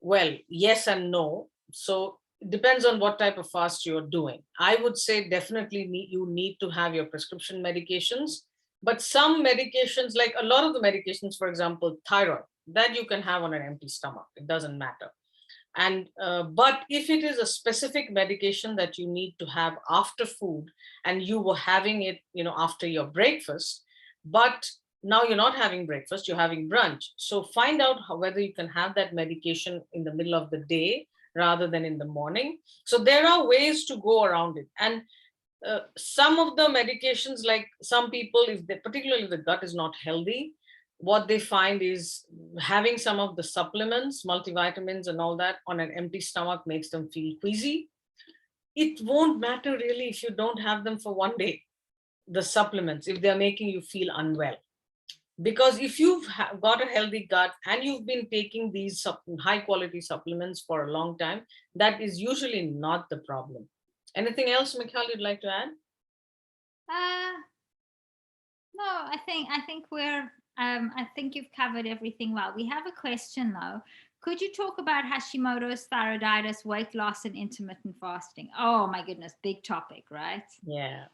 Well, yes and no. So it depends on what type of fast you're doing. I would say definitely you need to have your prescription medications, but some medications, like a lot of the medications, for example, thyroid, that you can have on an empty stomach. It doesn't matter. And but if it is a specific medication that you need to have after food, and you were having it after your breakfast, but Now you're not having breakfast, you're having brunch. So find out whether you can have that medication in the middle of the day rather than in the morning. So there are ways to go around it. And some of the medications, like some people, if they, particularly if the gut is not healthy, what they find is having some of the supplements, multivitamins and all that on an empty stomach makes them feel queasy. It won't matter really if you don't have them for one day, the supplements, if they're making you feel unwell. Because if you've got a healthy gut and you've been taking these high quality supplements for a long time, that is usually not the problem. Anything else, Mikhail, you'd like to add? Uh, no, I think you've covered everything well. We have a question though. Could you talk about Hashimoto's, thyroiditis, weight loss, and intermittent fasting? Oh my goodness, big topic, right? Yeah.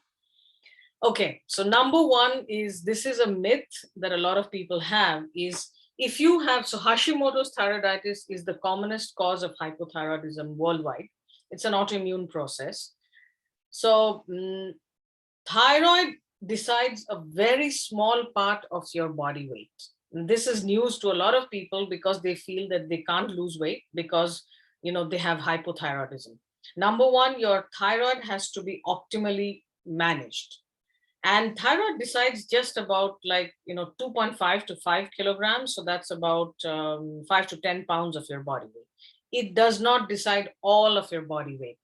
Okay, so number one is, this is a myth that a lot of people have, is if you have, so Hashimoto's thyroiditis is the commonest cause of hypothyroidism worldwide. It's an autoimmune process. So thyroid decides a very small part of your body weight. And this is news to a lot of people because they feel that they can't lose weight because they have hypothyroidism. Number one, your thyroid has to be optimally managed. And thyroid decides just about 2.5 to 5 kilograms. So that's about 5 to 10 pounds of your body weight. It does not decide all of your body weight.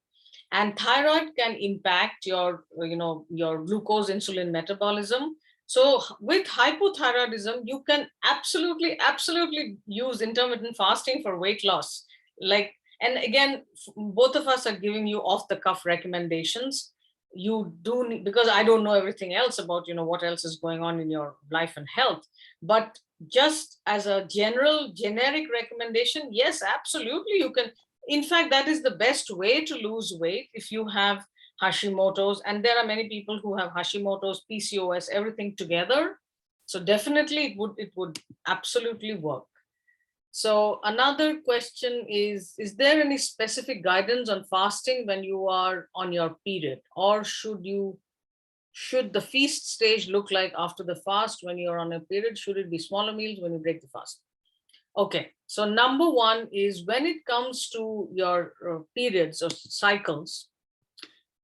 And thyroid can impact your glucose insulin metabolism. So with hypothyroidism, you can absolutely use intermittent fasting for weight loss. And again, both of us are giving you off the cuff recommendations. You do need, because I don't know everything else about what else is going on in your life and health, but just as a generic recommendation, yes, absolutely, you can. In fact, that is the best way to lose weight if you have Hashimoto's, and there are many people who have Hashimoto's, PCOS, everything together. So definitely it would absolutely work. So another question is there any specific guidance on fasting when you are on your period, or should the feast stage look like after the fast when you're on a period? Should it be smaller meals when you break the fast? Okay, so number one is, when it comes to your periods or cycles,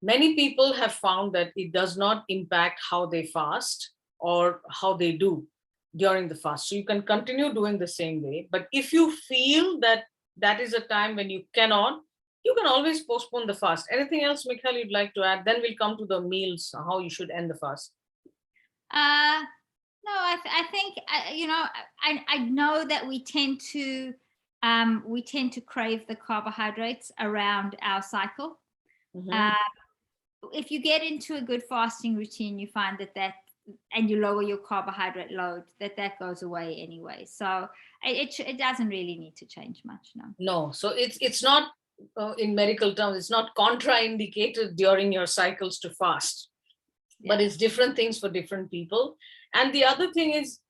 many people have found that it does not impact how they fast or how they do during the fast. So you can continue doing the same way. But if you feel that that is a time when you cannot, you can always postpone the fast. Anything else, Mikhail, you'd like to add? Then we'll come to the meals, how you should end the fast. No, I think I know that we tend to crave the carbohydrates around our cycle. Mm-hmm. If you get into a good fasting routine, you find that and you lower your carbohydrate load, that goes away anyway. So it doesn't really need to change much, no. No, so it's not in medical terms, it's not contraindicated during your cycles to fast, but it's different things for different people. And the other thing is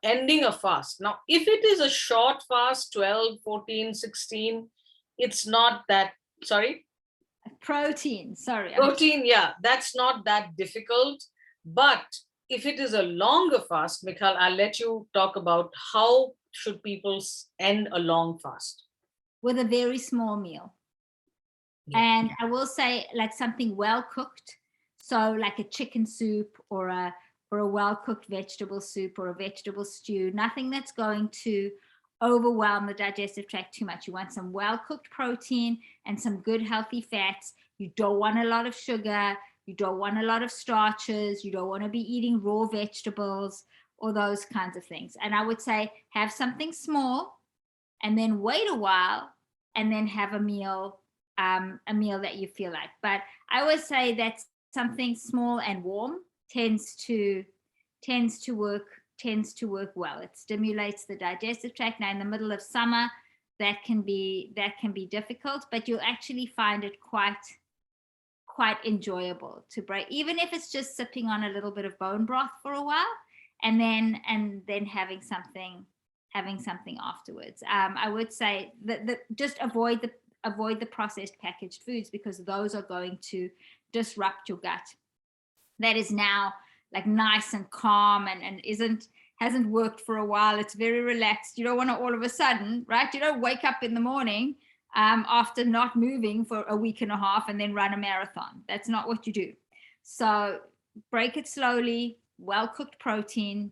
ending a fast. Now, if it is a short fast, 12, 14, 16, it's not that, sorry? Protein, sorry. Protein, yeah, that's not that difficult. But if it is a longer fast, Mikhail, I'll let you talk about how should people end a long fast. With a very small meal. Yeah. And I will say, like, something well cooked. So like a chicken soup or a well-cooked vegetable soup or a vegetable stew, nothing that's going to overwhelm the digestive tract too much. You want some well-cooked protein and some good healthy fats. You don't want a lot of sugar. You don't want a lot of starches. You don't want to be eating raw vegetables or those kinds of things. And I would say have something small and then wait a while and then have a meal that you feel like. But I would say that something small and warm tends to work well. It stimulates the digestive tract. Now in the middle of summer, that can be difficult, but you'll actually find it quite enjoyable to break, even if it's just sipping on a little bit of bone broth for a while and then having something afterwards. I would say that just avoid the processed packaged foods, because those are going to disrupt your gut that is now like nice and calm and isn't hasn't worked for a while. It's very relaxed. You don't want to all of a sudden, right? You don't wake up in the morning after not moving for a week and a half and then run a marathon. That's not what you do. So break it slowly, well-cooked protein,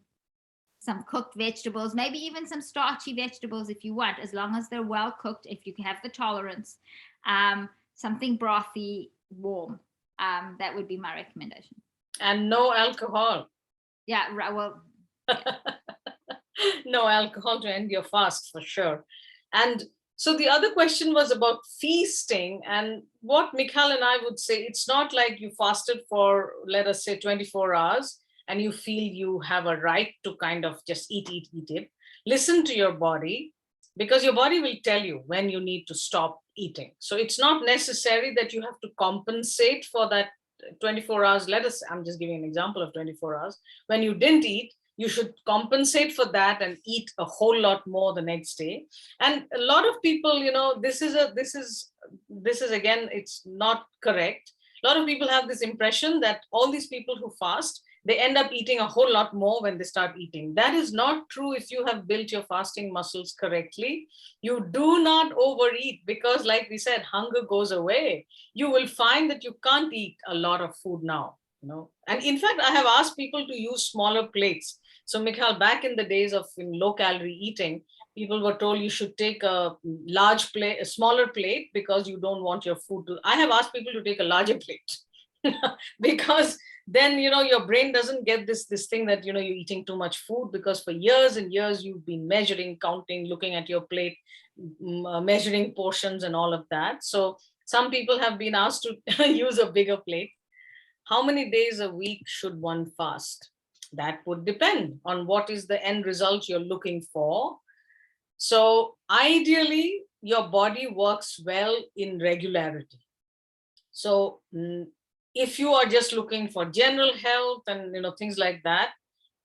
some cooked vegetables, maybe even some starchy vegetables if you want, as long as they're well cooked, if you have the tolerance. Something brothy, warm. That would be my recommendation. And no alcohol. Yeah, well, no alcohol to end your fast for sure. And so the other question was about feasting, and what Michal and I would say, it's not like you fasted for, let us say, 24 hours and you feel you have a right to kind of just eat it. Listen to your body, because your body will tell you when you need to stop eating. So it's not necessary that you have to compensate for that 24 hours. I'm just giving an example of 24 hours. When you didn't eat, you should compensate for that and eat a whole lot more the next day. And a lot of people, this is again, it's not correct. A lot of people have this impression that all these people who fast, they end up eating a whole lot more when they start eating. That is not true. If you have built your fasting muscles correctly, you do not overeat, because like we said, hunger goes away. You will find that you can't eat a lot of food now. And in fact, I have asked people to use smaller plates. So Michal, back in the days of low calorie eating, people were told you should take a large plate, a smaller plate, because you don't want your food to. I have asked people to take a larger plate because then your brain doesn't get this thing that you're eating too much food, because for years and years you've been measuring, counting, looking at your plate, measuring portions and all of that. So some people have been asked to use a bigger plate. How many days a week should one fast? That would depend on what is the end result you're looking for. So ideally, your body works well in regularity. So if you are just looking for general health and things like that,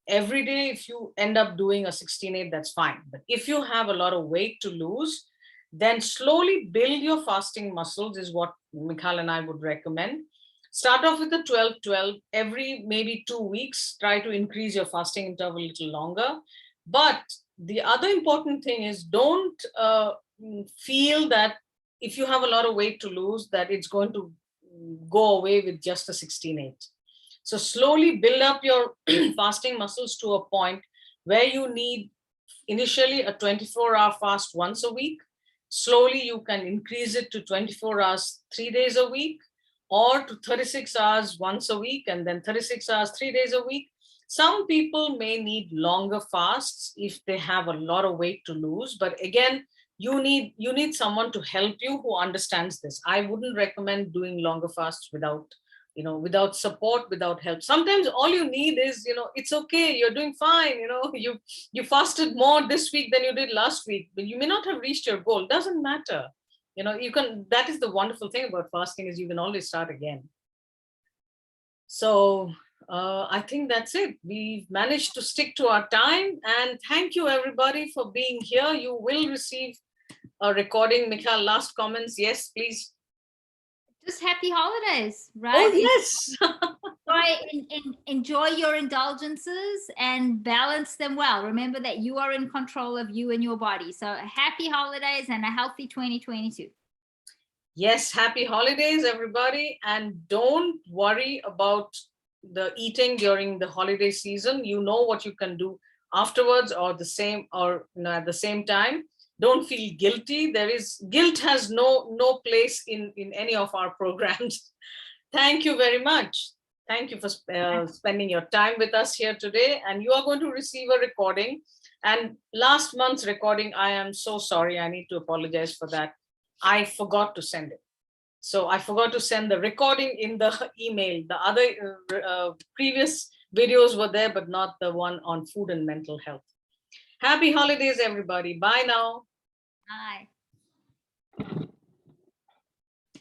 every day, if you end up doing a 16-8, that's fine. But if you have a lot of weight to lose, then slowly build your fasting muscles is what Michal and I would recommend. Start off with the 12-12. Every maybe 2 weeks, try to increase your fasting interval a little longer. But the other important thing is, don't feel that if you have a lot of weight to lose, that it's going to go away with just a 16-8. So slowly build up your fasting muscles to a point where you need initially a 24-hour fast once a week. Slowly you can increase it to 24 hours 3 days a week, or to 36 hours once a week, and then 36 hours 3 days a week. Some people may need longer fasts if they have a lot of weight to lose, but again, you need someone to help you who understands this. I wouldn't recommend doing longer fasts without support, without help. Sometimes all you need is, it's okay, you're doing fine, you fasted more this week than you did last week, but you may not have reached your goal. Doesn't matter. That is the wonderful thing about fasting, is you can always start again. So I think that's it. We've managed to stick to our time, and thank you everybody for being here. You will receive a recording. Michal, last comments? Yes, please. Just happy holidays, right? Oh, yes. Enjoy your indulgences and balance them well. Remember that you are in control of you and your body. So happy holidays and a healthy 2022. Yes, happy holidays, everybody. And don't worry about the eating during the holiday season. You know what you can do afterwards, or the same, or at the same time. Don't feel guilty. Guilt has no place in any of our programs. Thank you very much. Thank you for spending your time with us here today. And you are going to receive a recording. And last month's recording, I am so sorry. I need to apologize for that. I forgot to send it. So I forgot to send the recording in the email. The other previous videos were there, but not the one on food and mental health. Happy holidays, everybody. Bye now. Bye.